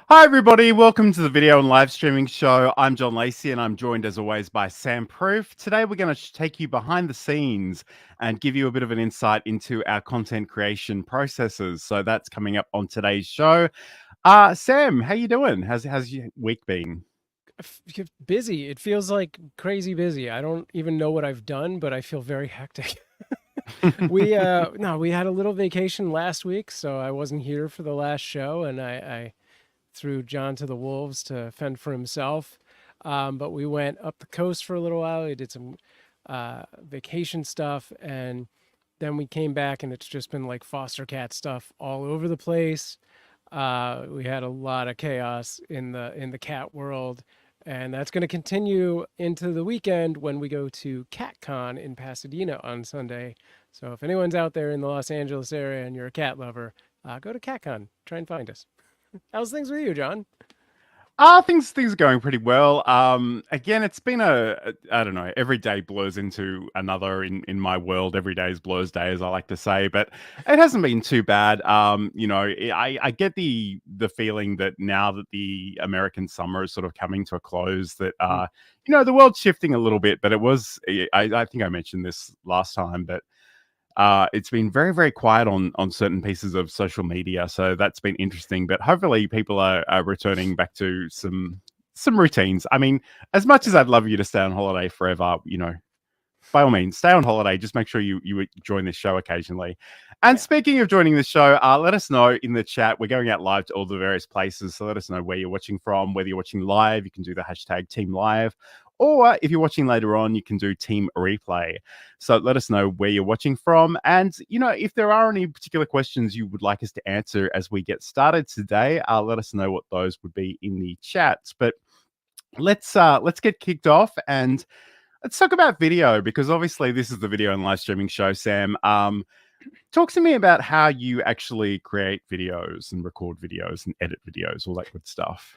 Hi everybody, welcome to the video and live streaming show. I'm John Lacey and I'm joined as always by Sam Proof. Today we're going to take you behind the scenes and give you a bit of an insight into our content creation processes. So that's coming up on today's show. Sam, how you doing? How's your week been? Busy. It feels like crazy busy. I don't even know what I've done, but I feel very hectic. We had a little vacation last week, so I wasn't here for the last show, and I threw John to the wolves to fend for himself. But we went up the coast for a little while. We did some vacation stuff, and then we came back, and it's just been like foster cat stuff all over the place. We had a lot of chaos in the cat world, and that's going to continue into the weekend when we go to CatCon in Pasadena on Sunday. So if anyone's out there in the Los Angeles area and you're a cat lover, go to CatCon. Try and find us. How's things with you, John? Things are going pretty well. Again, it's been I don't know, every day blurs into another in my world. Every day is blur's day, as I like to say, but it hasn't been too bad. I get the feeling that now that the American summer is sort of coming to a close, that Mm. the world's shifting a little bit. But I think I mentioned this last time, but it's been very, very quiet on certain pieces of social media, so that's been interesting. But hopefully, people are returning back to some routines. I mean, as much as I'd love you to stay on holiday forever, by all means, stay on holiday. Just make sure you join this show occasionally. And Yeah. speaking of joining the show, let us know in the chat. We're going out live to all the various places, so let us know where you're watching from. Whether you're watching live, you can do the hashtag Team Live, or if you're watching later on, you can do Team Replay. So let us know where you're watching from, and if there are any particular questions you would like us to answer as we get started today, let us know what those would be in the chats. But let's get kicked off and let's talk about video, because obviously this is the video and live streaming show. Sam, talk to me about how you actually create videos and record videos and edit videos, all that good stuff.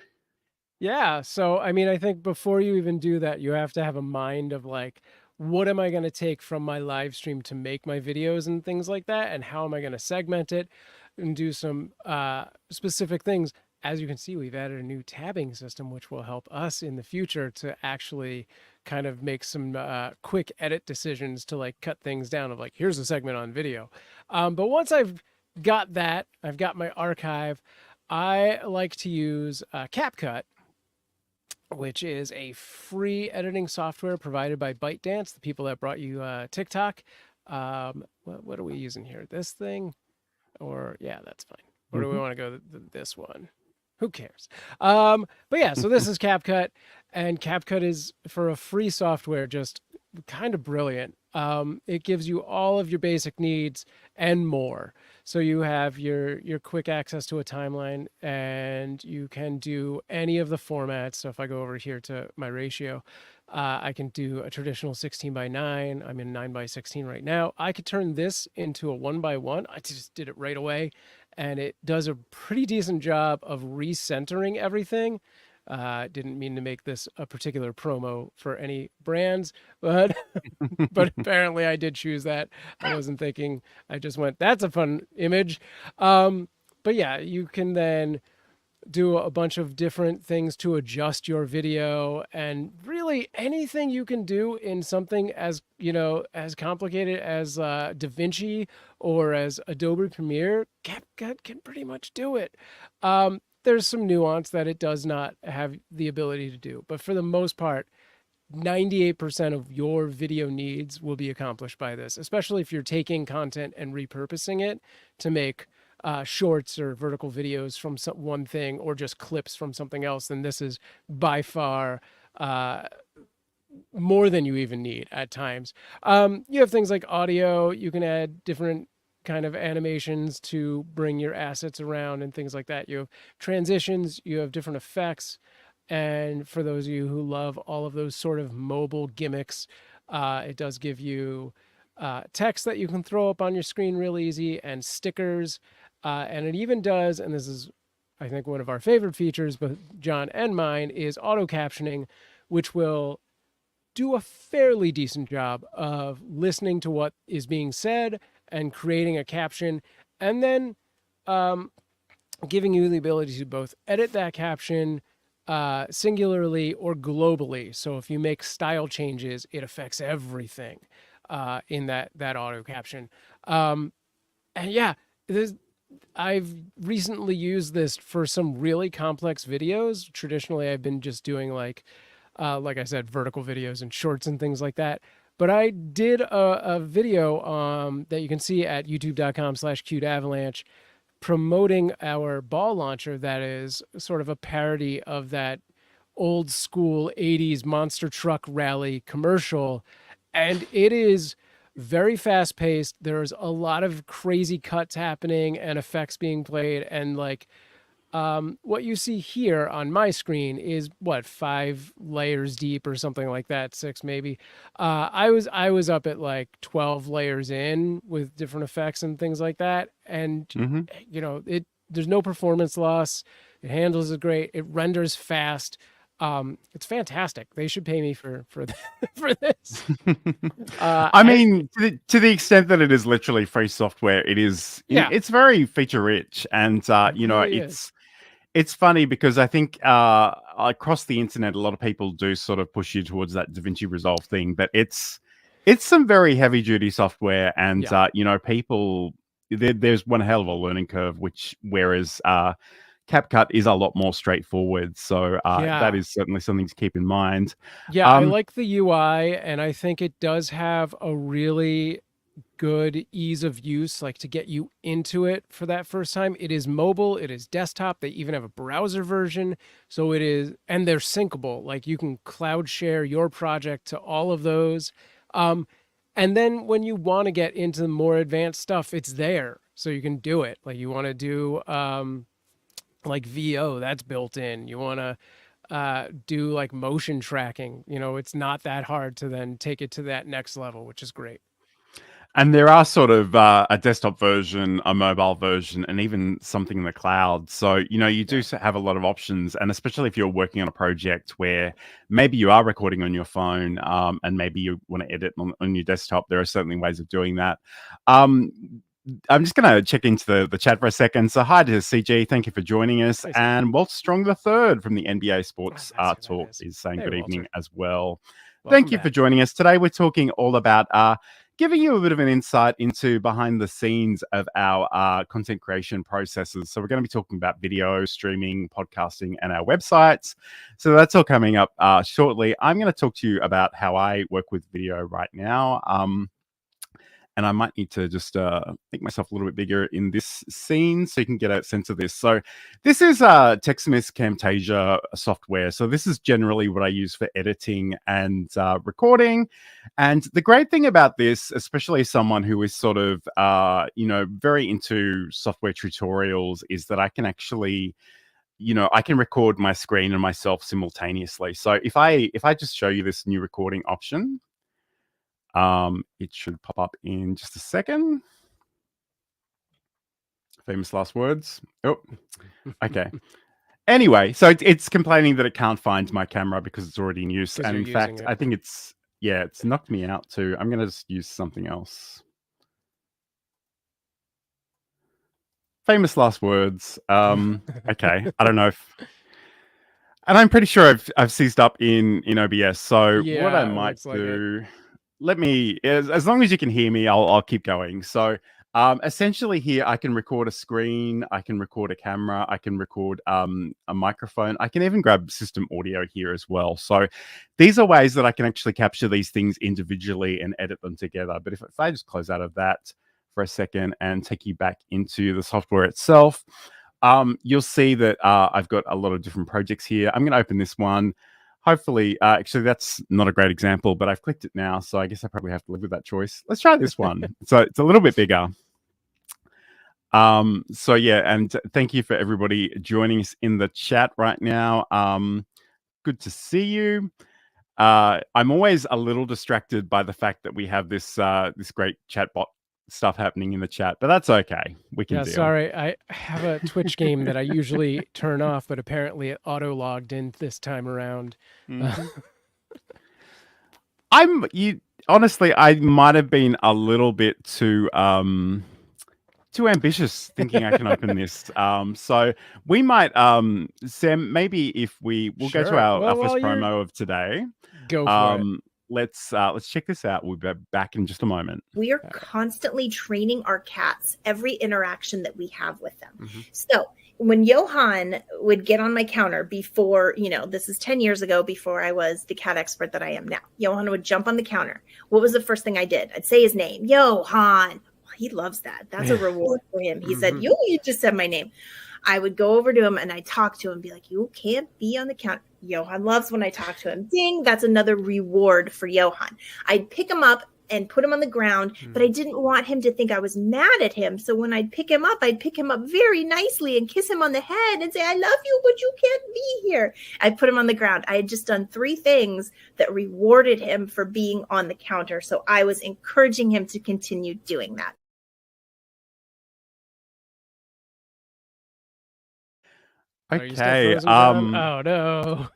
Yeah. So, I mean, I think before you even do that, you have to have a mind of like, what am I going to take from my live stream to make my videos and things like that? And how am I going to segment it and do some specific things? As you can see, we've added a new tabbing system, which will help us in the future to actually kind of make some quick edit decisions to like cut things down of like, here's a segment on video. But once I've got that, I've got my archive. I like to use CapCut, which is a free editing software provided by ByteDance, the people that brought you TikTok. What are we using here? This thing? Or, yeah, that's fine. Or do we Mhm. want to go this one? Who cares? But yeah, so this is CapCut, and CapCut is for a free software, just kind of brilliant. It gives you all of your basic needs and more. So you have your quick access to a timeline, and you can do any of the formats. So if I go over here to my ratio, I can do a traditional 16:9. I'm in 9:16 right now. I could turn this into a 1:1. I just did it right away, and it does a pretty decent job of recentering everything. Didn't mean to make this a particular promo for any brands, but but apparently I did choose that. I wasn't thinking. I just went, that's a fun image. But yeah, you can then do a bunch of different things to adjust your video, and really anything you can do in something as as complicated as DaVinci or as Adobe Premiere. CapCut can pretty much do it. There's some nuance that it does not have the ability to do, but for the most part, 98% of your video needs will be accomplished by this, especially if you're taking content and repurposing it to make shorts or vertical videos from one thing, or just clips from something else. Then this is by far uh, more than you even need at times. You have things like audio. You can add different kind of animations to bring your assets around and things like that. You have transitions, you have different effects. And for those of you who love all of those sort of mobile gimmicks, it does give you text that you can throw up on your screen real easy, and stickers. And it even does, and this is, I think, one of our favorite features, both John and mine, is auto captioning, which will do a fairly decent job of listening to what is being said and creating a caption. And then um, giving you the ability to both edit that caption singularly or globally. So if you make style changes, it affects everything in that auto caption. And yeah, I've recently used this for some really complex videos. Traditionally, I've been just doing like I said, vertical videos and shorts and things like that. But I did a video that you can see at youtube.com/cuteavalanche promoting our ball launcher that is sort of a parody of that old school 80s monster truck rally commercial. And it is very fast paced. There's a lot of crazy cuts happening and effects being played. And like what you see here on my screen is what, 5 layers deep or something like that, 6 maybe. I was up at like 12 layers in with different effects and things like that, and you know, there's no performance loss. It handles it great. It renders fast. It's fantastic. They should pay me for for this. I mean, to the extent that it is literally free software, it is. Yeah, It's very feature rich, and you know, really is. it's funny because I think across the internet, a lot of people do sort of push you towards that DaVinci Resolve thing, but it's some very heavy duty software, and Yeah. you know, people there's one hell of a learning curve, which whereas CapCut is a lot more straightforward. So that Yeah. is certainly something to keep in mind. Yeah, I like the UI, and I think it does have a really good ease of use, like to get you into it for that first time. It is mobile, it is desktop. They even have a browser version. So it is, and they're syncable. Like you can cloud share your project to all of those. And then when you want to get into more advanced stuff, it's there. So you can do it. Like you want to do like VO, that's built in. You want to do like motion tracking. You know, it's not that hard to then take it to that next level, which is great. And there are sort of a desktop version, a mobile version, and even something in the cloud. So, you know, you do have a lot of options. And especially if you're working on a project where maybe you are recording on your phone and maybe you want to edit on your desktop, there are certainly ways of doing that. I'm just going to check into the chat for a second. So, hi to CG. Thank you for joining us. Nice. And Walter Strong III from the NBA Sports Talk is saying good evening as well. Thank you for joining us. Today, we're talking all about giving you a bit of an insight into behind the scenes of our content creation processes. So we're going to be talking about video, streaming, podcasting, and our websites. So that's all coming up shortly. I'm going to talk to you about how I work with video right now. And I might need to just make myself a little bit bigger in this scene so you can get a sense of this. So this is TechSmith's Camtasia software. So this is generally what I use for editing and recording. And the great thing about this, especially someone who is sort of, you know, very into software tutorials, is that I can actually, you know, I can record my screen and myself simultaneously. So if I just show you this new recording option, it should pop up in just a second. Famous last words. Oh, okay. Anyway, so it's complaining that it can't find my camera because it's already in use. And in fact, I think it's knocked me out too. I'm going to just use something else. Famous last words. Okay. I don't know if... And I'm pretty sure I've seized up in OBS. So what I might do... Let me, as long as you can hear me, I'll keep going. So essentially here, I can record a screen, I can record a camera, I can record a microphone. I can even grab system audio here as well. So these are ways that I can actually capture these things individually and edit them together. But if I just close out of that for a second and take you back into the software itself, you'll see that I've got a lot of different projects here. I'm going to open this one. Hopefully, actually, that's not a great example, but I've clicked it now, so I guess I probably have to live with that choice. Let's try this one. So it's a little bit bigger. So yeah, and thank you for everybody joining us in the chat right now. Good to see you. I'm always a little distracted by the fact that we have this this great chatbot stuff happening in the chat, but that's okay. We can deal. Sorry, I have a Twitch game that I usually turn off, but apparently it auto logged in this time around. Honestly, I might have been a little bit too too ambitious thinking I can open this. So we might, Sam, maybe if we'll go to Sure. our, Well, our first while you're promo of today. go for it. Let's check this out. We'll be back in just a moment. We are constantly training our cats every interaction that we have with them. Mm-hmm. So when Johan would get on my counter before, this is 10 years ago, before I was the cat expert that I am now, Johan would jump on the counter. What was the first thing I did? I'd say his name, Johan. He loves that. That's a reward for him. He said, you just said my name. I would go over to him and I'd talk to him and be like, you can't be on the counter. Johan loves when I talk to him. Ding, that's another reward for Johan. I'd pick him up and put him on the ground, but I didn't want him to think I was mad at him. So when I'd pick him up very nicely and kiss him on the head and say, I love you, but you can't be here. I'd put him on the ground. I had just done 3 things that rewarded him for being on the counter. So I was encouraging him to continue doing that. Okay. Oh no.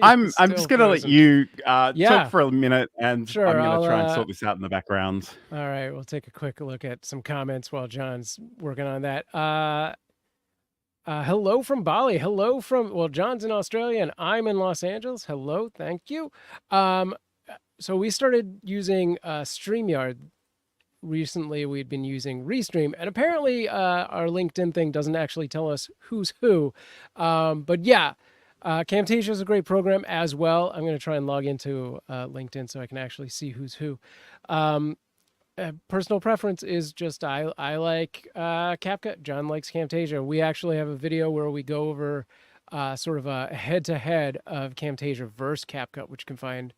I'm just gonna let you talk for a minute, and sure, I'm gonna try and sort this out in the background. All right, we'll take a quick look at some comments while John's working on that. Hello from Bali. Hello from John's in Australia and I'm in Los Angeles. Hello, thank you. So we started using StreamYard. Recently, we'd been using Restream, and apparently our LinkedIn thing doesn't actually tell us who's who. But yeah, Camtasia is a great program as well. I'm going to try and log into LinkedIn so I can actually see who's who. Personal preference is just I like CapCut. John likes Camtasia. We actually have a video where we go over sort of a head-to-head of Camtasia versus CapCut, which you can find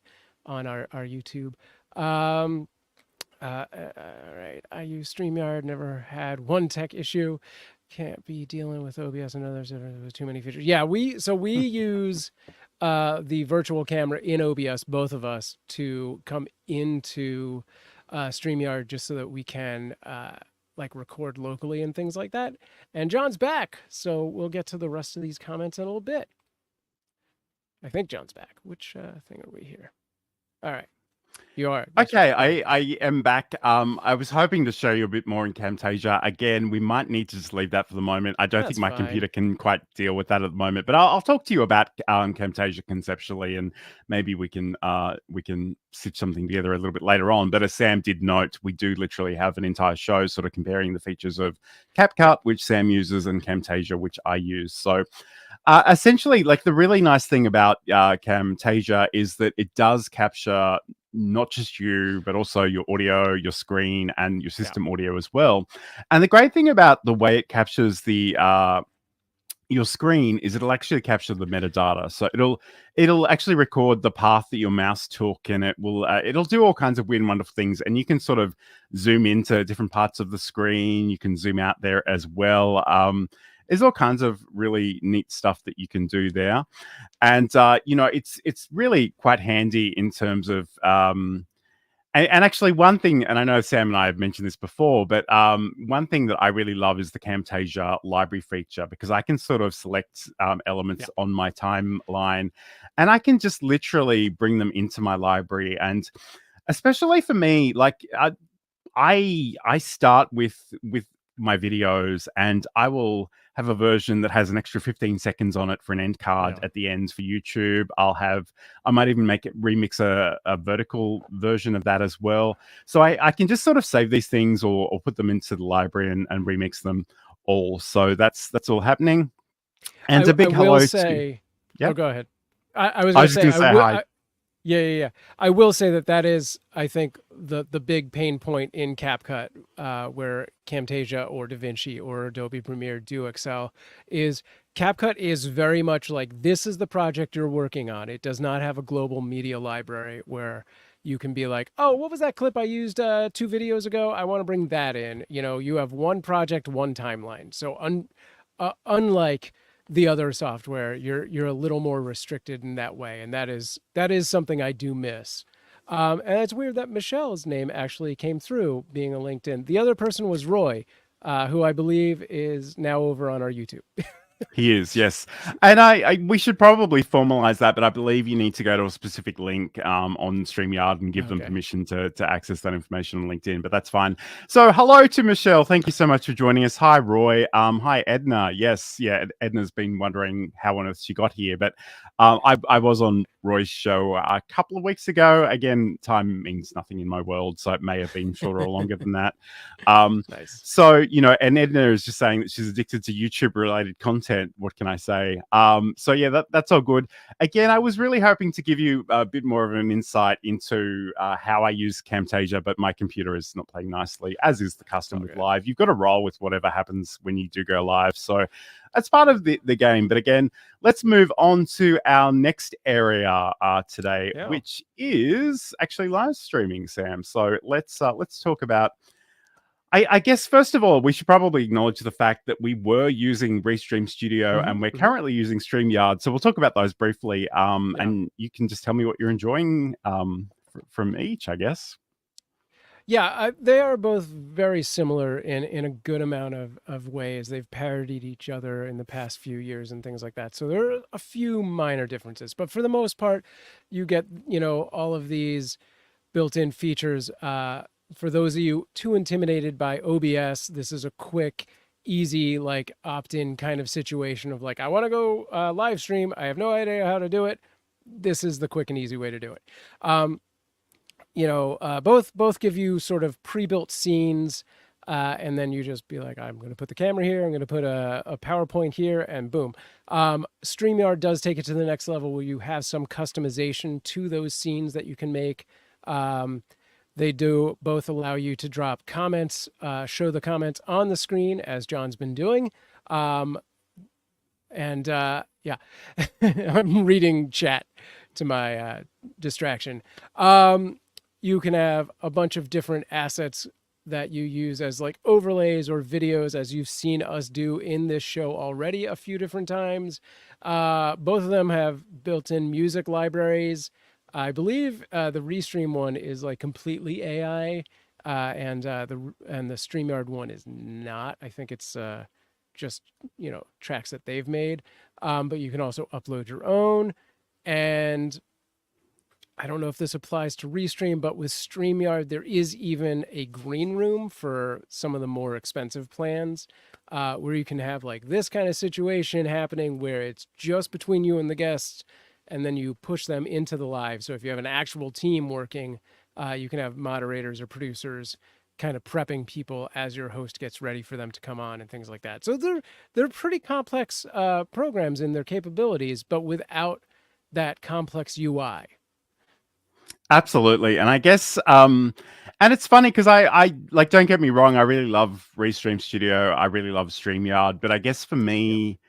on our YouTube. All right, I use StreamYard, never had one tech issue. Can't be dealing with OBS and others with too many features. Yeah, we use the virtual camera in OBS, both of us, to come into StreamYard just so that we can like record locally and things like that. And John's back, so we'll get to the rest of these comments in a little bit. I think John's back. Which thing are we here? All right. You are. Okay, I am back. I was hoping to show you a bit more in Camtasia. Again, we might need to just leave that for the moment. I don't think my computer can quite deal with that at the moment, but I'll talk to you about Camtasia conceptually, and maybe we can stitch something together a little bit later on. But as Sam did note, we do literally have an entire show sort of comparing the features of CapCut, which Sam uses, and Camtasia, which I use. So essentially, like, the really nice thing about Camtasia is that it does capture not just you, but also your audio, your screen, and your system audio as well. And the great thing about the way it captures the your screen is it'll actually capture the metadata. So it'll actually record the path that your mouse took, and it'll do all kinds of weird and wonderful things. And you can sort of zoom into different parts of the screen. You can zoom out there as well. There's all kinds of really neat stuff that you can do there. And, it's really quite handy in terms of, and actually one thing, and I know Sam and I have mentioned this before, but one thing that I really love is the Camtasia library feature, because I can sort of select elements on my timeline, and I can just literally bring them into my library. And especially for me, like I start with my videos, and I will have a version that has an extra 15 seconds on it for an end card at the end for YouTube. I might even remix a vertical version of that as well. So I can just sort of save these things or put them into the library and remix them all. So that's all happening. And a big hello to... Yeah. Oh, go ahead. I was just going to say hi. Yeah. I will say that is, I think, the big pain point in CapCut, where Camtasia or DaVinci or Adobe Premiere do excel, is CapCut is very much like, this is the project you're working on. It does not have a global media library where you can be like, oh, what was that clip I used 2 videos ago? I want to bring that in. You have one project, one timeline. So unlike the other software, you're a little more restricted in that way, and that is something I do miss. And it's weird that Michelle's name actually came through being a LinkedIn. The other person was Roy, who I believe is now over on our YouTube. He is, yes. And we should probably formalize that, but I believe you need to go to a specific link on StreamYard and give them Okay. permission to access that information on LinkedIn, but that's fine. So hello to Michelle. Thank you so much for joining us. Hi, Roy. Hi, Edna. Yes, yeah, Edna's been wondering how on earth she got here, but I was on Roy's show a couple of weeks ago. Again, time means nothing in my world, so it may have been shorter or longer than that. Nice. So, and Edna is just saying that she's addicted to YouTube related content. What can I say? So yeah, that's all good. Again, I was really hoping to give you a bit more of an insight into how I use Camtasia, but my computer is not playing nicely, as is the custom with live. You've got to roll with whatever happens when you do go live. So that's part of the game. But again, let's move on to our next area today, which is actually live streaming, Sam. So let's talk about. I guess, first of all, we should probably acknowledge the fact that we were using Restream Studio and we're currently using StreamYard. So we'll talk about those briefly. And you can just tell me what you're enjoying from each, I guess. Yeah, they are both very similar in a good amount of ways. They've parodied each other in the past few years and things like that. So there are a few minor differences. But for the most part, you get, all of these built-in features. For those of you too intimidated by OBS, this is a quick, easy, like opt-in kind of situation of like, I want to go live stream. I have no idea how to do it. This is the quick and easy way to do it. Both give you sort of pre-built scenes, and then you just be like, I'm going to put the camera here. I'm going to put a PowerPoint here, and boom. StreamYard does take it to the next level where you have some customization to those scenes that you can make. They do both allow you to drop comments, show the comments on the screen, as John's been doing. I'm reading chat to my distraction. You can have a bunch of different assets that you use as like overlays or videos, as you've seen us do in this show already a few different times. Both of them have built-in music libraries. I believe the Restream one is like completely AI, and the StreamYard one is not. I think it's just tracks that they've made, but you can also upload your own. And I don't know if this applies to Restream, but with StreamYard there is even a green room for some of the more expensive plans, where you can have like this kind of situation happening where it's just between you and the guests. And then you push them into the live. So if you have an actual team working, you can have moderators or producers kind of prepping people as your host gets ready for them to come on and things like that. So they're pretty complex programs in their capabilities, but without that complex UI. Absolutely. And I guess, and it's funny because I like, don't get me wrong, I really love Restream Studio. I really love StreamYard. But I guess for me,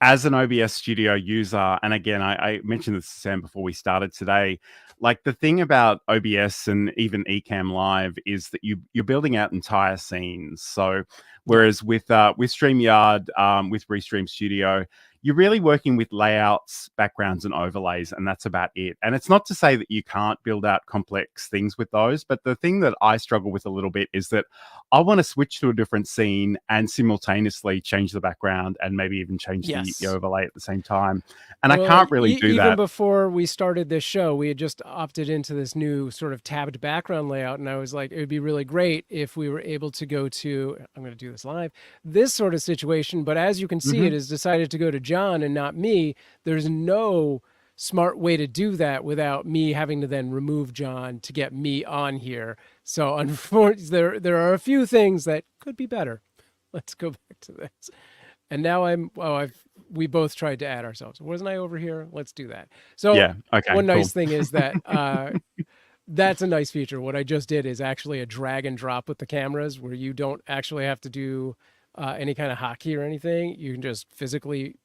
as an OBS Studio user, and again, I mentioned this to Sam before we started today, like the thing about OBS and even Ecamm Live is that you're building out entire scenes. So whereas with StreamYard, with Restream Studio, you're really working with layouts, backgrounds, and overlays, and that's about it. And it's not to say that you can't build out complex things with those, but the thing that I struggle with a little bit is that I want to switch to a different scene and simultaneously change the background and maybe even change the overlay at the same time. And I can't really do that. Even before we started this show, we had just opted into this new sort of tabbed background layout, and I was like, it would be really great if we were able to go to, I'm going to do this live, this sort of situation. But as you can see, it has decided to go to John and not me. There's no smart way to do that without me having to then remove John to get me on here. So unfortunately, there are a few things that could be better. Let's go back to this. And now we both tried to add ourselves. Wasn't I over here? Let's do that. So yeah, okay, one nice thing is that that's a nice feature. What I just did is actually a drag and drop with the cameras where you don't actually have to do any kind of hotkey or anything. You can just physically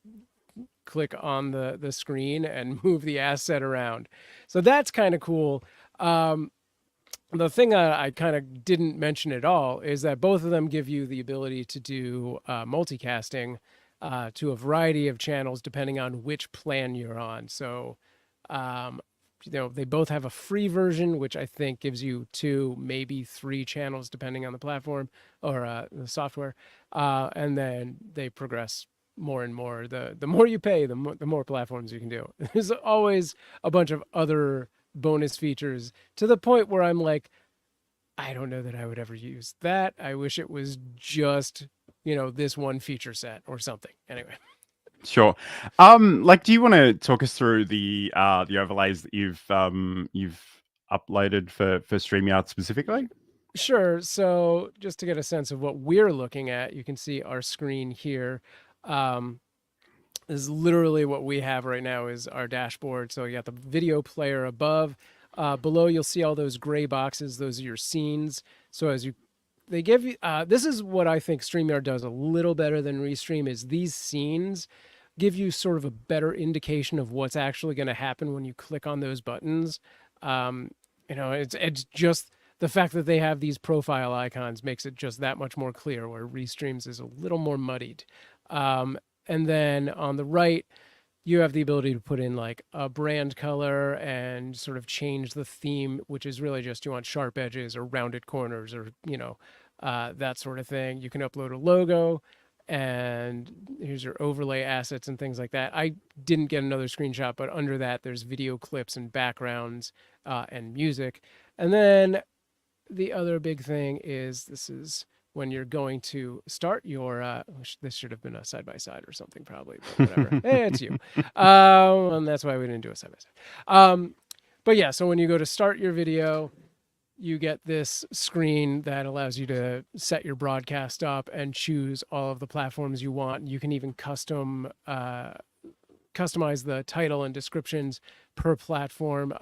click on the screen and move the asset around. So that's kind of cool. The thing I kind of didn't mention at all is that both of them give you the ability to do multicasting to a variety of channels depending on which plan you're on. So, they both have a free version, which I think gives you 2, maybe 3 channels depending on the platform or the software. And then they progress more and more. The more you pay, the more platforms you can do. There's always a bunch of other bonus features to the point where I'm like, I don't know that I would ever use that. I wish it was just, this one feature set or something. Anyway. Sure. Like, do you want to talk us through the overlays that you've uploaded for StreamYard specifically? Sure. So just to get a sense of what we're looking at, you can see our screen here. This is literally what we have right now is our dashboard. So you got the video player above. Below, you'll see all those gray boxes. Those are your scenes. So they give you, this is what I think StreamYard does a little better than Restream is these scenes give you sort of a better indication of what's actually going to happen when you click on those buttons. It's just the fact that they have these profile icons makes it just that much more clear, where Restream's is a little more muddied. And then on the right, you have the ability to put in like a brand color and sort of change the theme, which is really just you want sharp edges or rounded corners or, that sort of thing. You can upload a logo, and here's your overlay assets and things like that. I didn't get another screenshot, but under that, there's video clips and backgrounds and music. And then the other big thing is this is when you're going to start your, this should have been a side-by-side or something probably, but whatever. Hey, it's you. And that's why we didn't do a side-by-side. But yeah, so when you go to start your video, you get this screen that allows you to set your broadcast up and choose all of the platforms you want. You can even customize the title and descriptions per platform.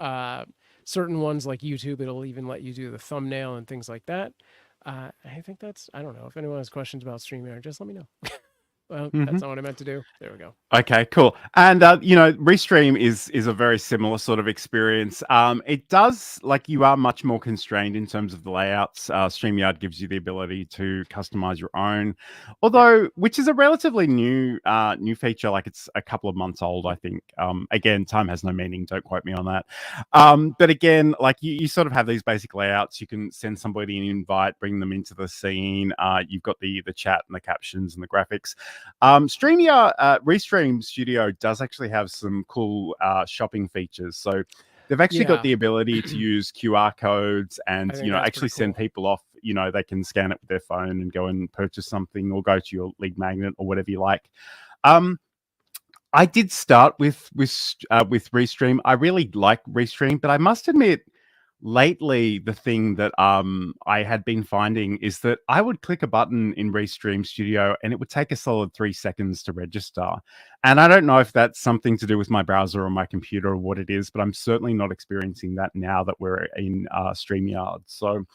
Certain ones like YouTube, it'll even let you do the thumbnail and things like that. I think I don't know. If anyone has questions about StreamYard, just let me know. Well, that's not what I meant to do. There we go. Okay, cool. And Restream is a very similar sort of experience. It does, like, you are much more constrained in terms of the layouts. StreamYard gives you the ability to customize your own, although which is a relatively new feature. Like, it's a couple of months old, I think. Again, time has no meaning. Don't quote me on that. But again, like you sort of have these basic layouts. You can send somebody an invite, bring them into the scene. You've got the chat and the captions and the graphics. Restream Studio does actually have some cool shopping features. So they've actually got the ability to use QR codes and actually send people off. They can scan it with their phone and go and purchase something or go to your lead magnet or whatever you like. I did start with Restream. I really like Restream, but I must admit, lately, the thing that I had been finding is that I would click a button in Restream Studio and it would take a solid 3 seconds to register. And I don't know if that's something to do with my browser or my computer or what it is, but I'm certainly not experiencing that now that we're in StreamYard. So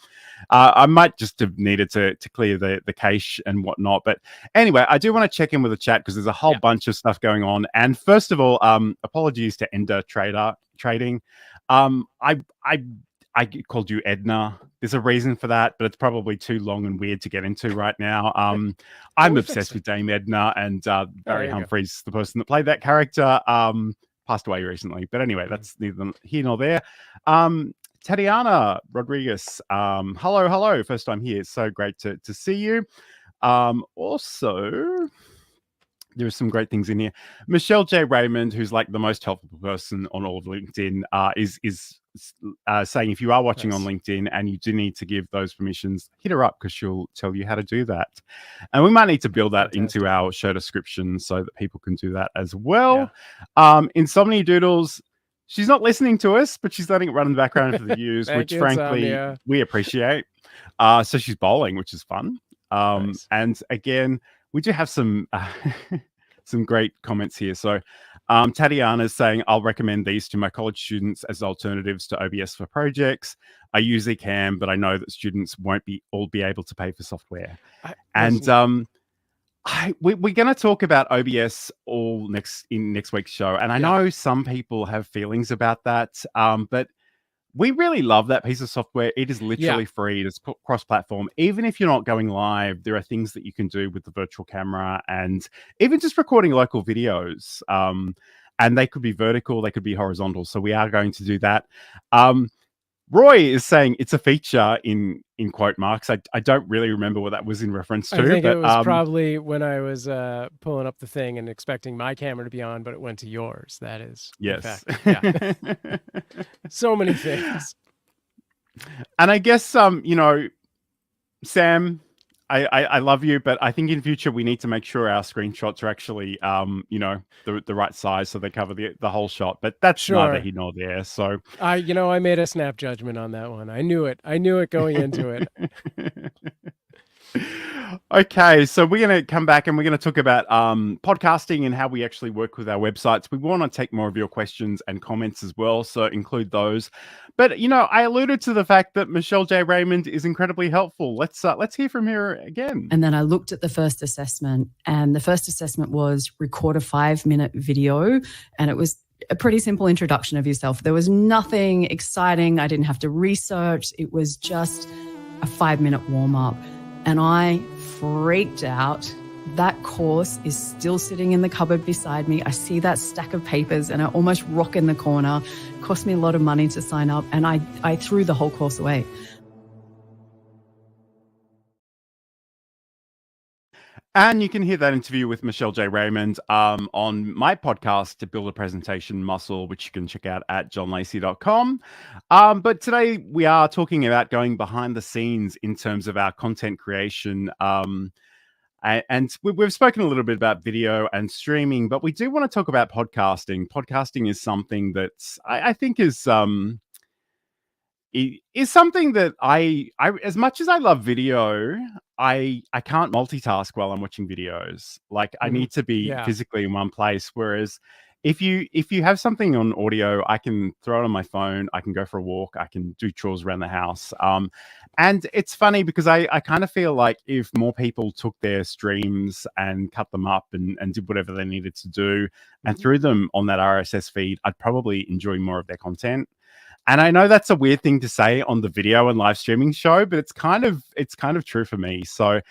I might just have needed to clear the cache and whatnot. But anyway, I do want to check in with the chat because there's a whole bunch of stuff going on. And first of all, apologies to Ender Trading. I called you Edna. There's a reason for that, but it's probably too long and weird to get into right now. I'm obsessed with Dame Edna, and Barry Humphries, the person that played that character, passed away recently. But anyway, that's neither here nor there. Tatiana Rodriguez, hello. First time here. It's so great to see you. Also, there are some great things in here. Michelle J. Raymond, who's like the most helpful person on all of LinkedIn, is saying if you are watching on LinkedIn and you do need to give those permissions, hit her up because she'll tell you how to do that. And we might need to build that into our show description so that people can do that as well. Insomnia Doodles, she's not listening to us, but she's letting it run in the background for the views, which frankly we appreciate. So she's bowling, which is fun. And again, we do have some great comments here. So Tatiana is saying, I'll recommend these to my college students as alternatives to OBS for projects. I use Ecamm, but I know that students won't all be able to pay for software. We're going to talk about OBS in next week's show. And I know some people have feelings about that, but we really love that piece of software. It is literally free. It's cross-platform. Even if you're not going live, there are things that you can do with the virtual camera and even just recording local videos. And they could be vertical, they could be horizontal. So we are going to do that. Roy is saying it's a feature in quote marks. I don't really remember what that was in reference to. I think but, it was probably when I was pulling up the thing and expecting my camera to be on, but it went to yours. That is, yes. in fact, yeah. So many things. And I guess Sam, I love you, but I think in future we need to make sure our screenshots are actually the right size so they cover the whole shot. But that's neither here nor there. So I made a snap judgment on that one. I knew it going into it. Okay, so we're going to come back and we're going to talk about podcasting and how we actually work with our websites. We want to take more of your questions and comments as well, so include those. But I alluded to the fact that Michelle J. Raymond is incredibly helpful. Let's hear from her again. And then I looked at the first assessment, and the first assessment was record a 5-minute video, and it was a pretty simple introduction of yourself. There was nothing exciting. I didn't have to research. It was just a 5-minute warm-up. And I freaked out. That course is still sitting in the cupboard beside me. I see that stack of papers and I almost rock in the corner. It cost me a lot of money to sign up, and I threw the whole course away. And you can hear that interview with Michelle J. Raymond on my podcast, To Build a Presentation Muscle, which you can check out at johnlacey.com. But today we are talking about going behind the scenes in terms of our content creation. And we've spoken a little bit about video and streaming, but we do want to talk about podcasting. Podcasting is something that's, I think is something that I as much as I love video, I can't multitask while I'm watching videos. Like I need to be physically in one place. Whereas if you have something on audio, I can throw it on my phone. I can go for a walk. I can do chores around the house. And it's funny because I kind of feel like if more people took their streams and cut them up and did whatever they needed to do and threw them on that RSS feed, I'd probably enjoy more of their content. And I know that's a weird thing to say on the video and live streaming show, but it's kind of true for me. So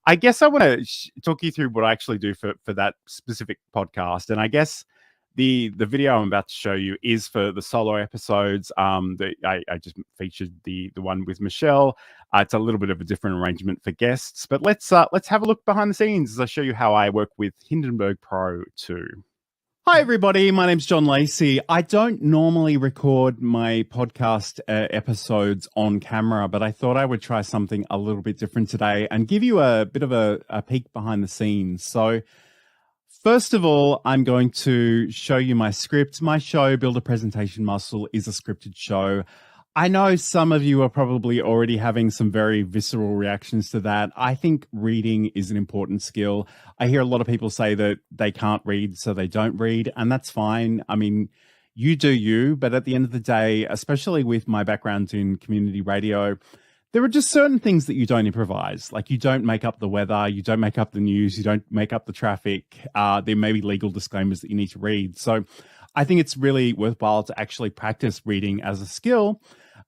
I guess I want to talk you through what I actually do for that specific podcast. And I guess the video I'm about to show you is for the solo episodes. I just featured the one with Michelle. It's a little bit of a different arrangement for guests, but let's have a look behind the scenes as I show you how I work with Hindenburg Pro 2. Hi, everybody. My name's John Lacey. I don't normally record my podcast episodes on camera, but I thought I would try something a little bit different today and give you a bit of a peek behind the scenes. So first of all, I'm going to show you my script. My show, Build a Presentation Muscle, is a scripted show. I know some of you are probably already having some very visceral reactions to that. I think reading is an important skill. I hear a lot of people say that they can't read, so they don't read, and that's fine. I mean, you do you, but at the end of the day, especially with my background in community radio, there are just certain things that you don't improvise. Like you don't make up the weather, you don't make up the news, you don't make up the traffic. There may be legal disclaimers that you need to read. So I think it's really worthwhile to actually practice reading as a skill.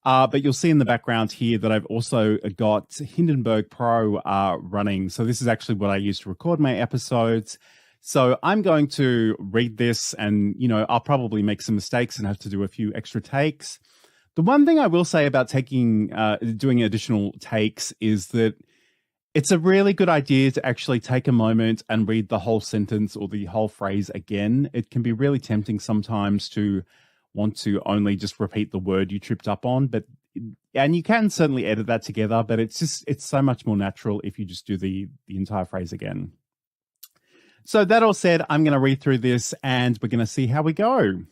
But you'll see in the background here that I've also got Hindenburg Pro running. So this is actually what I use to record my episodes. So I'm going to read this and, I'll probably make some mistakes and have to do a few extra takes. The one thing I will say about doing additional takes is that it's a really good idea to actually take a moment and read the whole sentence or the whole phrase again. It can be really tempting sometimes to want to only just repeat the word you tripped up on, and you can certainly edit that together, but it's so much more natural if you just do the entire phrase again. So that all said, I'm going to read through this and we're going to see how we go.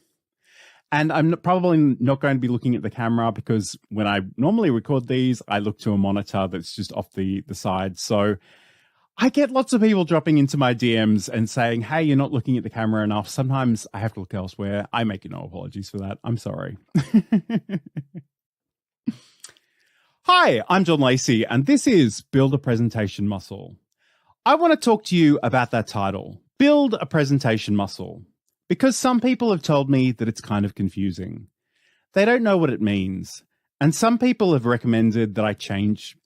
And I'm probably not going to be looking at the camera because when I normally record these, I look to a monitor that's just off the side. So I get lots of people dropping into my DMs and saying, hey, you're not looking at the camera enough. Sometimes I have to look elsewhere. I make no apologies for that. I'm sorry. Hi, I'm John Lacey, and this is Build a Presentation Muscle. I want to talk to you about that title, Build a Presentation Muscle, because some people have told me that it's kind of confusing. They don't know what it means, and some people have recommended that I change.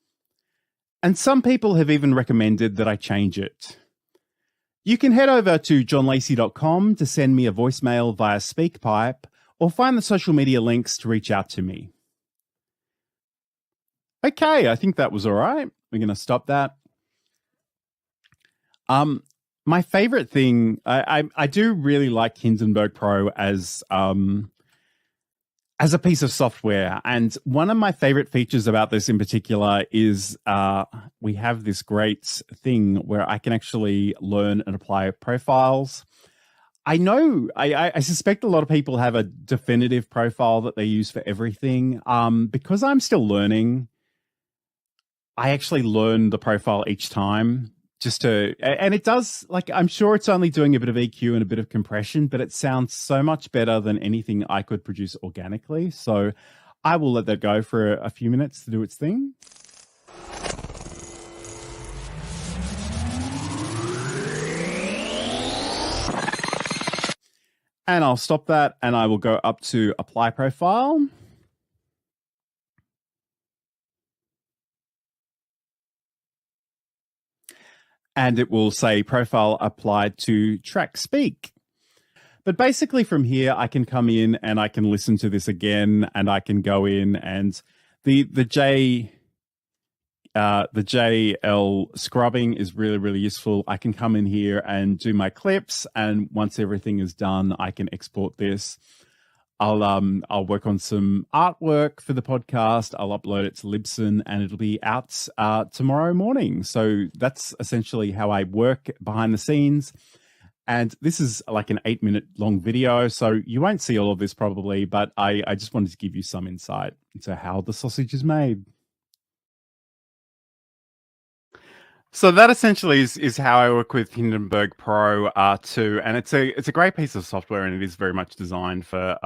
And some people have even recommended that I change it. You can head over to johnlacey.com to send me a voicemail via SpeakPipe or find the social media links to reach out to me. Okay, I think that was all right. We're going to stop that. My favorite thing, I do really like Hindenburg Pro as a piece of software. And one of my favorite features about this in particular is we have this great thing where I can actually learn and apply profiles. I know, I suspect a lot of people have a definitive profile that they use for everything. Because I'm still learning, I actually learn the profile each time and it does, like, I'm sure it's only doing a bit of EQ and a bit of compression, but it sounds so much better than anything I could produce organically. So I will let that go for a few minutes to do its thing. And I'll stop that and I will go up to apply profile. And it will say profile applied to track speak. But basically from here, I can come in and I can listen to this again, and I can go in and the JL scrubbing is really, really useful. I can come in here and do my clips, and once everything is done, I can export this. I'll work on some artwork for the podcast. I'll upload it to Libsyn, and it'll be out tomorrow morning. So that's essentially how I work behind the scenes. And this is like an 8-minute long video, so you won't see all of this probably, but I just wanted to give you some insight into how the sausage is made. So that essentially is how I work with Hindenburg Pro 2, and it's a great piece of software, and it is very much designed for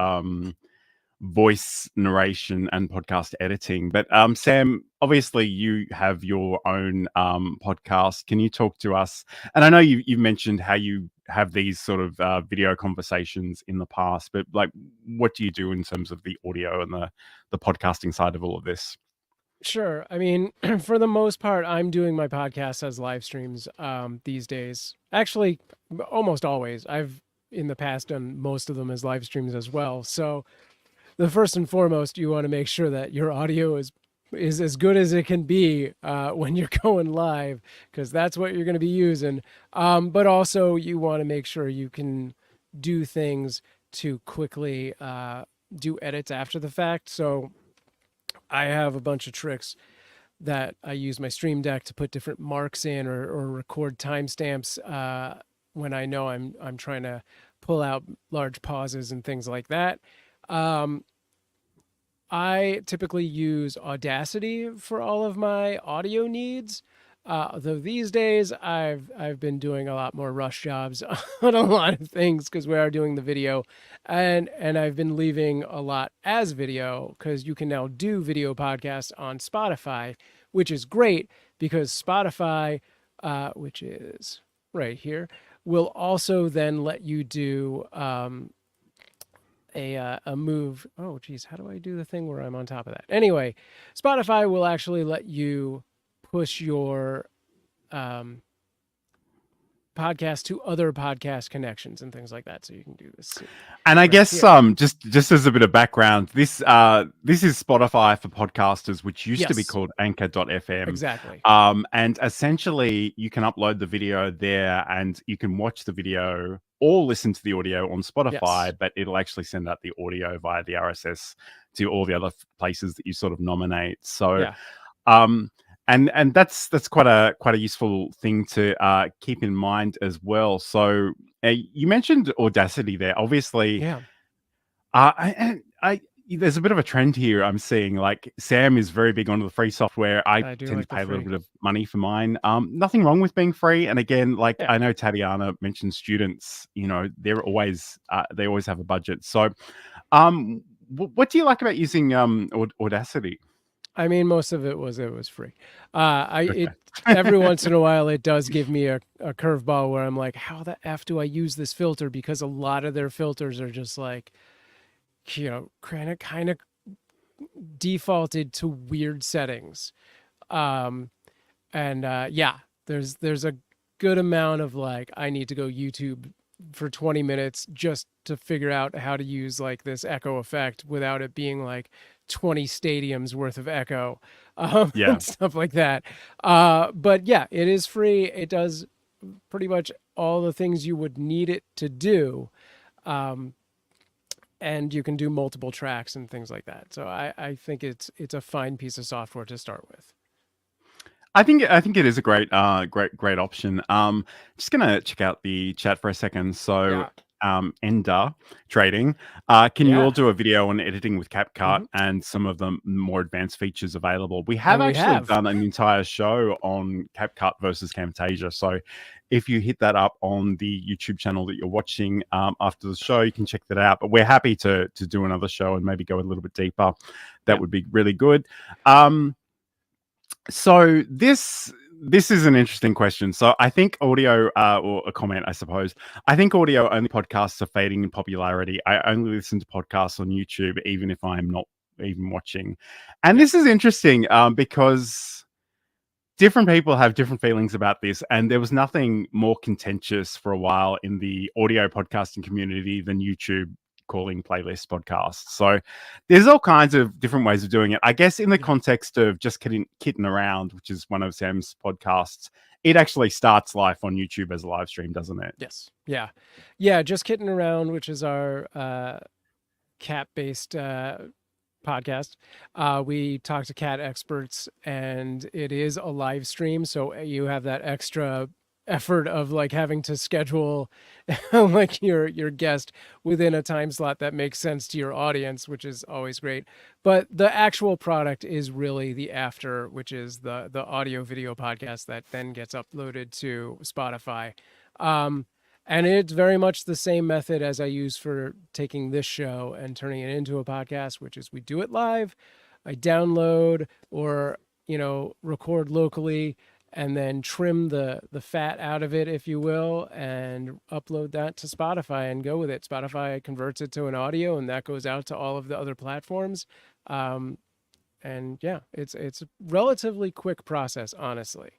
voice narration and podcast editing. But Sam, obviously you have your own podcast. Can you talk to us? And I know you've mentioned how you have these sort of video conversations in the past, but like, what do you do in terms of the audio and the podcasting side of all of this? Sure. I mean, for the most part, I'm doing my podcast as live streams these days. Actually, almost always. I've in the past done most of them as live streams as well. So the first and foremost, you want to make sure that your audio is as good as it can be when you're going live, because that's what you're going to be using. But also you want to make sure you can do things to quickly do edits after the fact. So I have a bunch of tricks that I use my Stream Deck to put different marks in or record timestamps when I know I'm trying to pull out large pauses and things like that. I typically use Audacity for all of my audio needs. Though these days I've been doing a lot more rush jobs on a lot of things because we are doing the video, and I've been leaving a lot as video because you can now do video podcasts on Spotify, which is great because Spotify, which is right here, will also then let you do a move. Oh geez, how do I do the thing where I'm on top of that? Anyway, Spotify will actually let you push your podcast to other podcast connections and things like that, so you can do this. And I guess just as a bit of background, this is Spotify for podcasters, which used to be called Anchor.fm. Exactly. And essentially you can upload the video there, and you can watch the video or listen to the audio on Spotify, but it'll actually send out the audio via the RSS to all the other places that you sort of nominate. So and that's quite a useful thing to keep in mind as well. So you mentioned Audacity there. Obviously, there's a bit of a trend here I'm seeing. Like, Sam is very big on the free software. I tend to pay a little bit of money for mine. Nothing wrong with being free. And again, like I know Tatiana mentioned students, you know, they always have a budget. So what do you like about using Audacity? I mean, most of it was free. Every once in a while, it does give me a curveball where I'm like, how the F do I use this filter? Because a lot of their filters are just like, you know, kind of defaulted to weird settings. There's a good amount of like, I need to go YouTube for 20 minutes just to figure out how to use like this echo effect without it being like 20 stadiums worth of echo. Yeah. and stuff like that. But yeah, it is free. It does pretty much all the things you would need it to do. And you can do multiple tracks and things like that. So I think it's a fine piece of software to start with. I think it is a great option. Just gonna check out the chat for a second. So Ender Trading, can you all do a video on editing with CapCut and some of the more advanced features available? We have done an entire show on CapCut versus Camtasia. So if you hit that up on the YouTube channel that you're watching after the show, you can check that out. But we're happy to do another show and maybe go a little bit deeper. That would be really good. So this is an interesting question. So I think audio, or a comment, I suppose. I think audio only podcasts are fading in popularity. I only listen to podcasts on YouTube, even if I'm not even watching. And this is interesting because different people have different feelings about this. And there was nothing more contentious for a while in the audio podcasting community than YouTube calling playlist podcasts. So there's all kinds of different ways of doing it. I guess in the context of just kidding around, which is one of Sam's podcasts, it actually starts life on YouTube as a live stream, doesn't it? Yes. Yeah. Yeah. Just Kidding Around, which is our cat-based podcast. We talk to cat experts, and it is a live stream. So you have that extra effort of like having to schedule like your guest within a time slot that makes sense to your audience, which is always great. But the actual product is really the after, which is the audio video podcast that then gets uploaded to Spotify. And it's very much the same method as I use for taking this show and turning it into a podcast, which is we do it live, I download or record locally, and then trim the fat out of it, if you will, and upload that to Spotify and go with it. Spotify converts it to an audio, and that goes out to all of the other platforms. And yeah, it's a relatively quick process, honestly.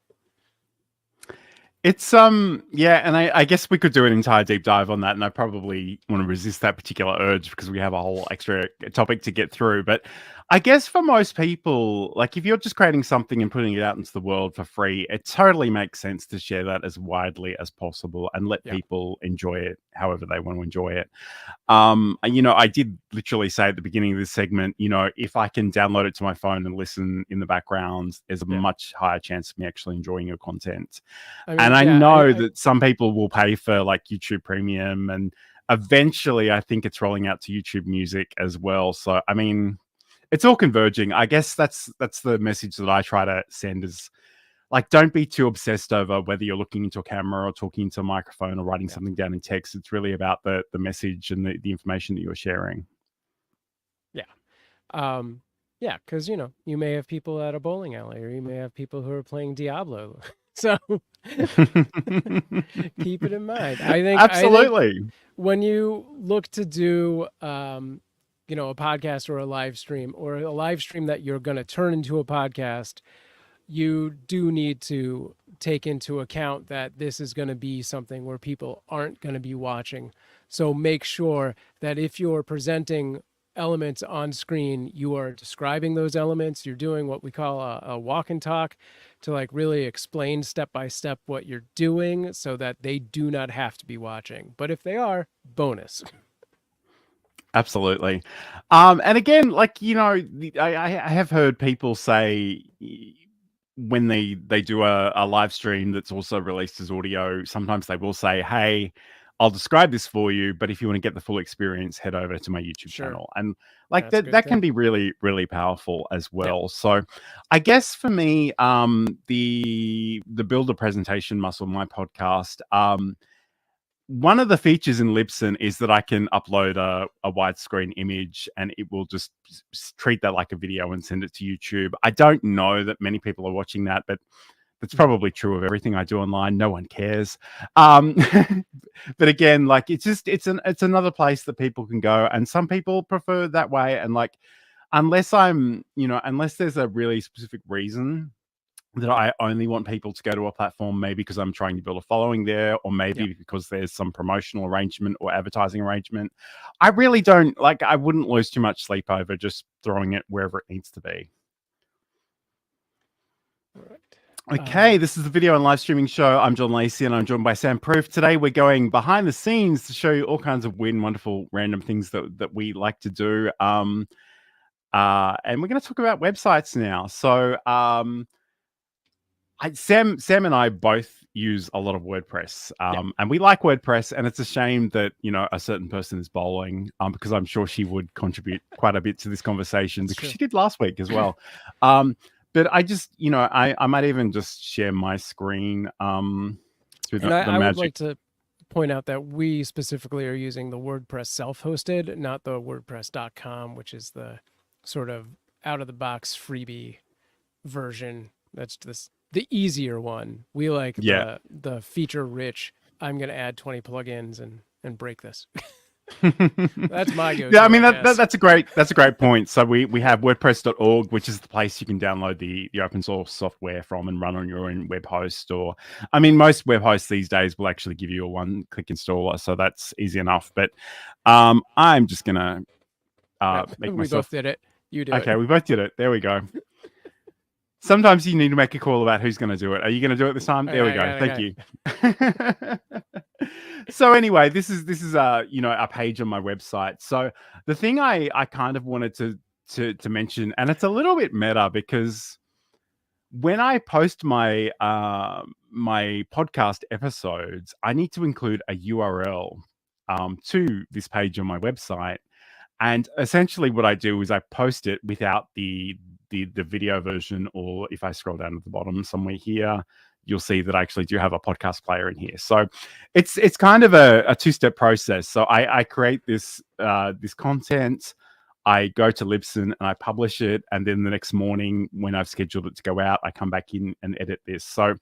It's and I guess we could do an entire deep dive on that, and I probably want to resist that particular urge because we have a whole extra topic to get through. But I guess for most people, like if you're just creating something and putting it out into the world for free, it totally makes sense to share that as widely as possible and let people enjoy it however they want to enjoy it. I did literally say at the beginning of this segment, if I can download it to my phone and listen in the background, there's a much higher chance of me actually enjoying your content. And I know that some people will pay for like YouTube Premium, and eventually I think it's rolling out to YouTube Music as well. So, I mean, it's all converging. I guess that's the message that I try to send is like, don't be too obsessed over whether you're looking into a camera or talking into a microphone or writing something down in text. It's really about the message and the information that you're sharing. Yeah. Yeah, because, you may have people at a bowling alley, or you may have people who are playing Diablo. So keep it in mind. Absolutely. I think when you look to do, a podcast or a live stream that you're going to turn into a podcast, you do need to take into account that this is going to be something where people aren't going to be watching. So make sure that if you're presenting elements on screen, you are describing those elements. You're doing what we call a walk and talk to like really explain step by step what you're doing so that they do not have to be watching. But if they are, bonus. Absolutely. And again, like, I have heard people say when they do a live stream that's also released as audio, sometimes they will say, hey, I'll describe this for you, but if you want to get the full experience, head over to my YouTube channel. And like that can be really, really powerful as well. So I guess for me, the builder presentation muscle, my podcast, one of the features in Libsyn is that I can upload a widescreen image and it will just treat that like a video and send it to YouTube. I don't know that many people are watching that, but that's probably true of everything I do online. No one cares. But again, like it's another place that people can go, and some people prefer that way. And like, unless there's a really specific reason that I only want people to go to a platform, maybe because I'm trying to build a following there, or maybe because there's some promotional arrangement or advertising arrangement, I really don't I wouldn't lose too much sleep over just throwing it wherever it needs to be. Okay, this is the video and live streaming show. I'm John Lacey and I'm joined by Sam Proof. Today we're going behind the scenes to show you all kinds of weird and wonderful random things that we like to do. And we're going to talk about websites now. So Sam and I both use a lot of WordPress, and we like WordPress, and it's a shame that, you know, a certain person is bowling, because I'm sure she would contribute quite a bit to this conversation because she did last week as well. But I just, you know, I might even just share my screen. Through the I magic. would like to point out that we specifically are using the WordPress self-hosted, not the WordPress.com, which is the sort of out-of-the-box freebie version. That's the easier one. We like the feature-rich, I'm going to add 20 plugins and break this. That's my go-to. Yeah, I mean that's a great point. So we have WordPress.org, which is the place you can download the open source software from and run on your own web host. Or, I mean, most web hosts these days will actually give you a one-click installer, so that's easy enough. But I'm just gonna make myself. We both did it. You did. Okay, we both did it. There we go. Sometimes you need to make a call about who's going to do it. Are you going to do it this time? There we go. Thank you. So anyway, this is you know, a page on my website. So the thing I kind of wanted to mention, and it's a little bit meta because when I post my my podcast episodes, I need to include a URL to this page on my website. And essentially what I do is I post it without the video version, or if I scroll down at the bottom somewhere here, you'll see that I actually do have a podcast player in here. So it's kind of a two-step process. So I create this this content, I go to Libsyn and I publish it, and then the next morning when I've scheduled it to go out, I come back in and edit this. So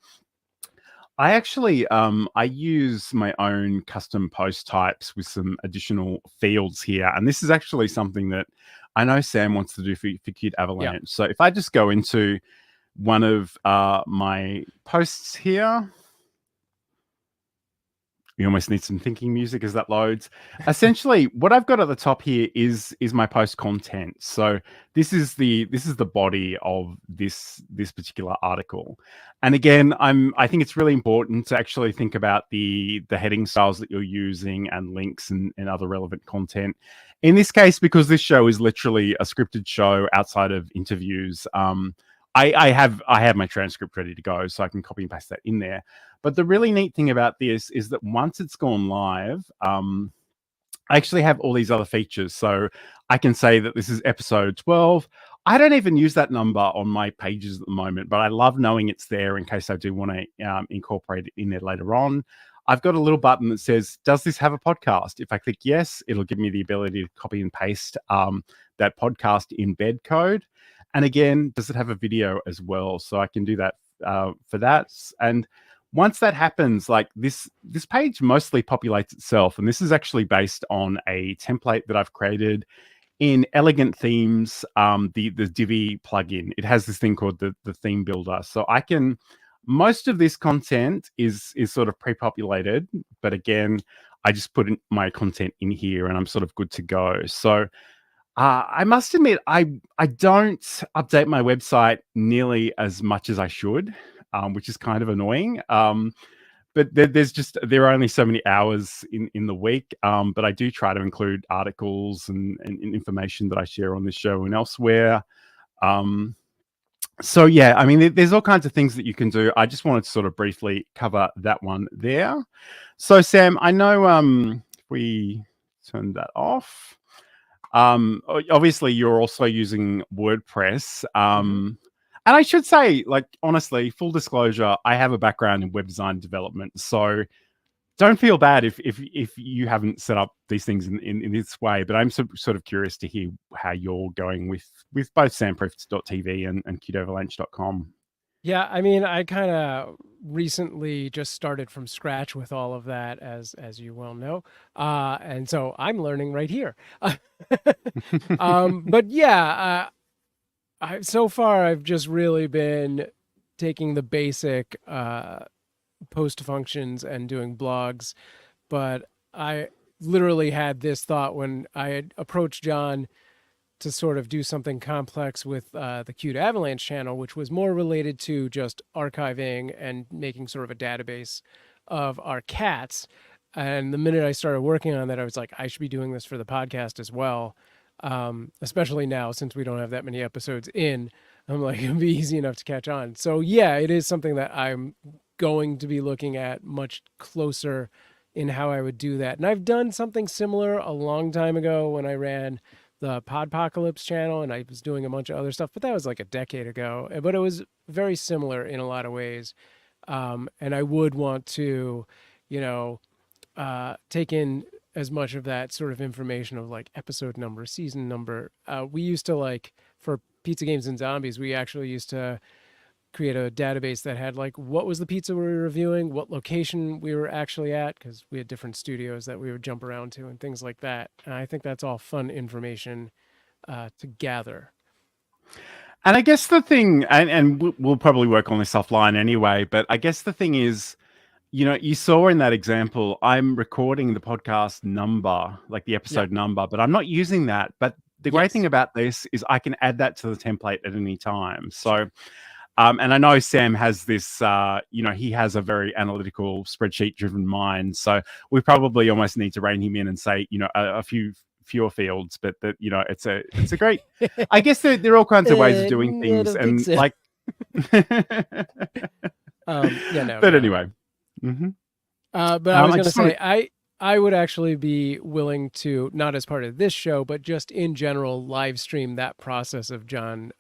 I actually I use my own custom post types with some additional fields here, and this is actually something that I know Sam wants to do for Cute Avalanche. Yeah. So if I just go into one of my posts here, you almost need some thinking music as that loads. Essentially, what I've got at the top here is my post content. So this is the body of this particular article. And again, I think it's really important to actually think about the heading styles that you're using and links and other relevant content. In this case, because this show is literally a scripted show outside of interviews, I have my transcript ready to go, so I can copy and paste that in there. But the really neat thing about this is that once it's gone live, I actually have all these other features. So I can say that this is episode 12. I don't even use that number on my pages at the moment, but I love knowing it's there in case I do want to incorporate it in there later on. I've got a little button that says, does this have a podcast? If I click yes, it'll give me the ability to copy and paste that podcast embed code. And again, does it have a video as well? So I can do that for that. And once that happens, like this page mostly populates itself. And this is actually based on a template that I've created in Elegant Themes, the Divi plugin. It has this thing called the theme builder. So I can, most of this content is sort of pre-populated, but again, I just put my content in here and I'm sort of good to go. So I must admit, I don't update my website nearly as much as I should, which is kind of annoying. But there are only so many hours in the week. But I do try to include articles and information that I share on this show and elsewhere. So yeah, I mean, there's all kinds of things that you can do. I just wanted to sort of briefly cover that one there. So Sam, I know if we turn that off. Obviously you're also using WordPress. And I should say, like, honestly, full disclosure, I have a background in web design development. So don't feel bad if you haven't set up these things in this way, but I'm sort of curious to hear how you're going with both samproofs.tv and cuteavalanche.com. Yeah, I mean, I kind of recently just started from scratch with all of that, as you well know, and so I'm learning right here. But yeah, so far I've just really been taking the basic post functions and doing blogs, but I literally had this thought when I had approached John to sort of do something complex with the Cute Avalanche channel, which was more related to just archiving and making sort of a database of our cats. And the minute I started working on that, I was like, I should be doing this for the podcast as well. Especially now, since we don't have that many episodes in, I'm like, it'll be easy enough to catch on. So yeah, it is something that I'm going to be looking at much closer in how I would do that. And I've done something similar a long time ago when I ran the Podpocalypse channel, and I was doing a bunch of other stuff, but that was like a decade ago. But it was very similar in a lot of ways. And I would want to, take in as much of that sort of information of like episode number, season number. We used to for Pizza Games and Zombies, we actually used to create a database that had like what was the pizza we were reviewing, what location we were actually at, because we had different studios that we would jump around to and things like that. And I think that's all fun information to gather. And I guess the thing, and we'll probably work on this offline anyway, but I guess the thing is, you saw in that example, I'm recording the podcast number, like the episode number, but I'm not using that. But the great thing about this is I can add that to the template at any time. So, and I know Sam has this, he has a very analytical spreadsheet-driven mind. So we probably almost need to rein him in and say, a few fewer fields, but that, it's a great, I guess there are all kinds of ways of doing things. And so. like, but anyway. Mm-hmm. But I was going to say, I would actually be willing to, not as part of this show, but just in general, live stream that process of John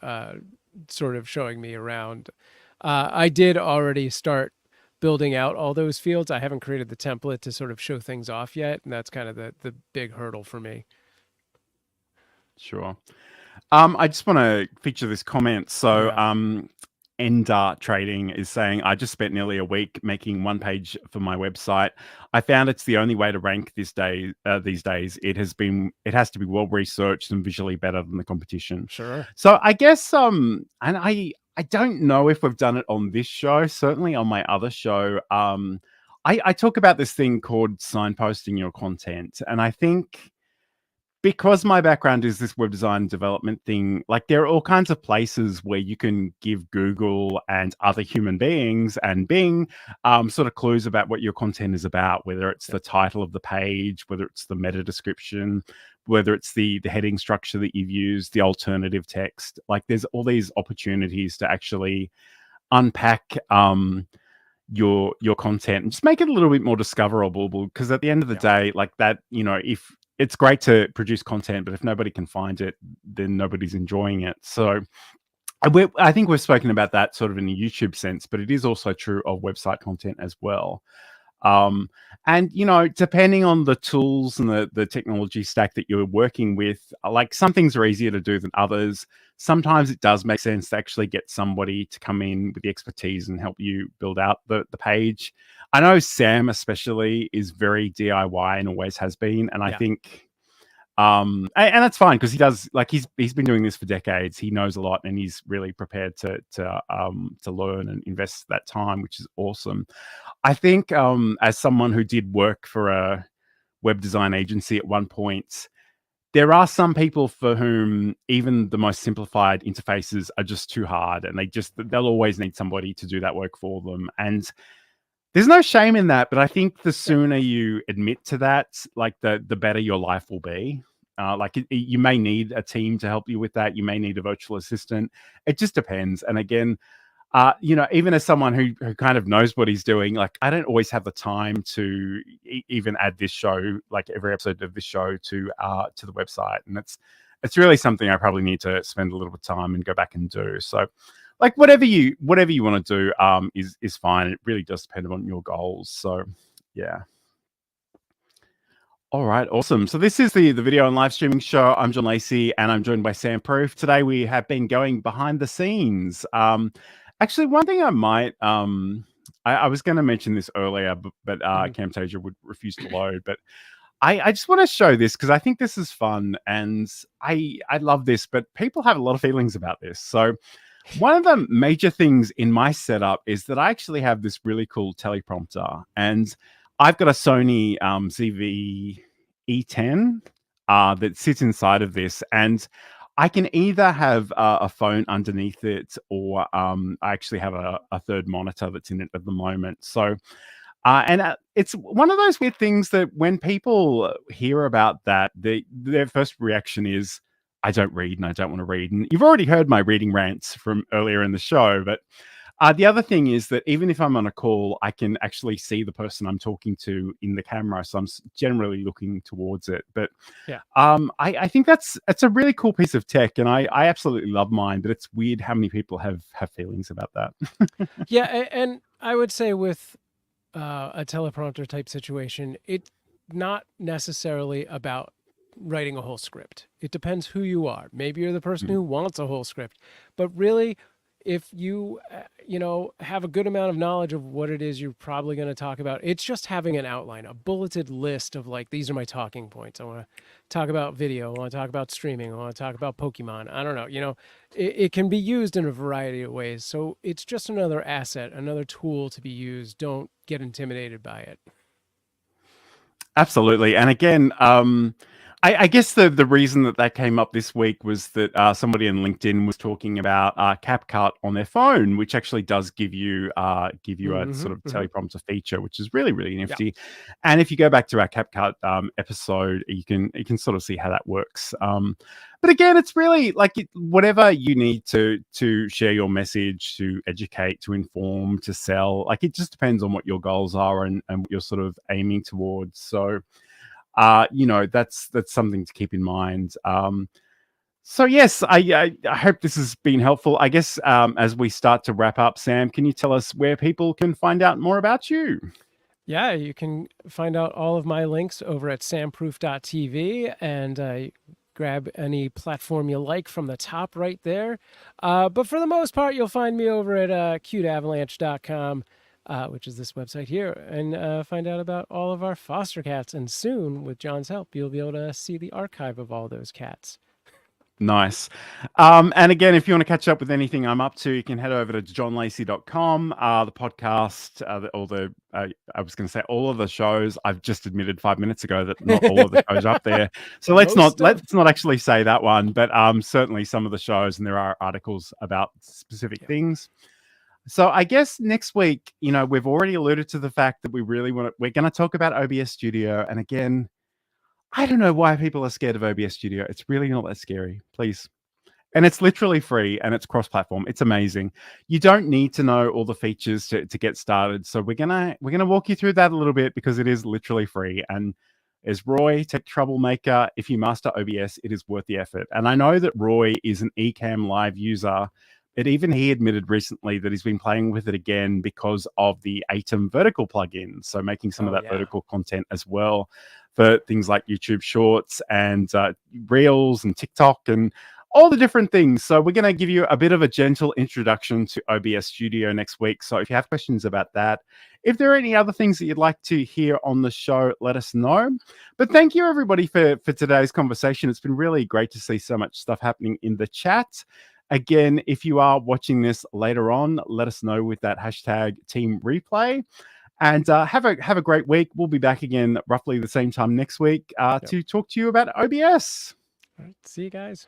sort of showing me around. I did already start building out all those fields. I haven't created the template to sort of show things off yet, and that's kind of the big hurdle for me. Sure. I just want to feature this comment. So Ender Trading is saying, I just spent nearly a week making one page for my website. I found it's the only way to rank these days. It has to be well researched and visually better than the competition. Sure. So I guess and I don't know if we've done it on this show. Certainly on my other show, I talk about this thing called signposting your content, and I think, because my background is this web design development thing, like there are all kinds of places where you can give Google and other human beings and Bing sort of clues about what your content is about, whether it's the title of the page, whether it's the meta description, whether it's the heading structure that you've used, the alternative text. Like there's all these opportunities to actually unpack your content and just make it a little bit more discoverable, because at the end of the day, like that, if it's great to produce content, but if nobody can find it, then nobody's enjoying it. So I think we've spoken about that sort of in a YouTube sense, but it is also true of website content as well. And, depending on the tools and the technology stack that you're working with, like some things are easier to do than others. Sometimes it does make sense to actually get somebody to come in with the expertise and help you build out the page. I know Sam especially is very DIY and always has been. And I think, and that's fine, because he does, like, he's been doing this for decades. He knows a lot, and he's really prepared to learn and invest that time, which is awesome. I think as someone who did work for a web design agency at one point, there are some people for whom even the most simplified interfaces are just too hard, and they'll always need somebody to do that work for them. And there's no shame in that, but I think the sooner you admit to that, like the better your life will be. You may need a team to help you with that. You may need a virtual assistant. It just depends. And again, even as someone who kind of knows what he's doing, like I don't always have the time to even add this show, like every episode of this show, to the website. And it's really something I probably need to spend a little bit of time and go back and do. So, like whatever you want to do is fine. It really does depend on your goals. So, yeah. All right, awesome. So this is the video and live streaming show. I'm John Lacey, and I'm joined by Sam Proof. Today we have been going behind the scenes. Actually, one thing I might, I was going to mention this earlier, but Camtasia would refuse to load. But I just want to show this because I think this is fun, and I love this, but people have a lot of feelings about this. So one of the major things in my setup is that I actually have this really cool teleprompter, and I've got a Sony ZV-E10 that sits inside of this, and I can either have a phone underneath it, or I actually have a third monitor that's in it at the moment. So, it's one of those weird things that when people hear about that, their first reaction is, I don't read and I don't want to read. And you've already heard my reading rants from earlier in the show, but the other thing is that even if I'm on a call, I can actually see the person I'm talking to in the camera, so I'm generally looking towards it. But Yeah. I think it's a really cool piece of tech, and I absolutely love mine. But it's weird how many people have feelings about that. Yeah, and I would say with a teleprompter type situation, it's not necessarily about writing a whole script. It depends who you are. Maybe you're the person who wants a whole script, but really, if you have a good amount of knowledge of what it is you're probably going to talk about, it's just having an outline, a bulleted list of like, these are my talking points. I want to talk about video. I want to talk about streaming. I want to talk about Pokemon. I don't know. It can be used in a variety of ways. So it's just another asset, another tool to be used. Don't get intimidated by it. Absolutely. And again, I guess the reason that came up this week was that somebody on LinkedIn was talking about CapCut on their phone, which actually does give you a sort of teleprompter feature, which is really, really nifty. Yeah. And if you go back to our CapCut episode, you can sort of see how that works. But again, it's really like whatever you need to share your message, to educate, to inform, to sell. Like, it just depends on what your goals are and what you're sort of aiming towards. So, that's something to keep in mind. So yes, I hope this has been helpful. I guess as we start to wrap up, Sam, can you tell us where people can find out more about you? Yeah, you can find out all of my links over at samproof.tv, and grab any platform you like from the top right there. But for the most part, you'll find me over at cuteavalanche.com. Which is this website here, and find out about all of our foster cats. And soon, with John's help, you'll be able to see the archive of all those cats. Nice. And again, if you want to catch up with anything I'm up to, you can head over to johnlacey.com. The podcast, I was going to say all of the shows. I've just admitted 5 minutes ago that not all of the shows are up there. So let's not actually say that one, but certainly some of the shows, and there are articles about specific things. So I guess next week, we've already alluded to the fact that we're going to talk about OBS Studio. And again, I don't know why people are scared of OBS Studio. It's really not that scary, please. And it's literally free, and it's cross-platform. It's amazing. You don't need to know all the features to get started. So we're gonna walk you through that a little bit, because it is literally free. And as Roy, Tech Troublemaker, if you master OBS, it is worth the effort. And I know that Roy is an Ecamm Live user. But even he admitted recently that he's been playing with it again because of the Atom vertical plugin. So making some of that vertical content as well for things like YouTube Shorts and Reels and TikTok and all the different things. So we're going to give you a bit of a gentle introduction to OBS Studio next week. So if you have questions about that, if there are any other things that you'd like to hear on the show, let us know. But thank you, everybody, for today's conversation. It's been really great to see so much stuff happening in the chat. Again, if you are watching this later on, let us know with that hashtag Team Replay. And have a great week. We'll be back again roughly the same time next week to talk to you about OBS. All right, see you guys.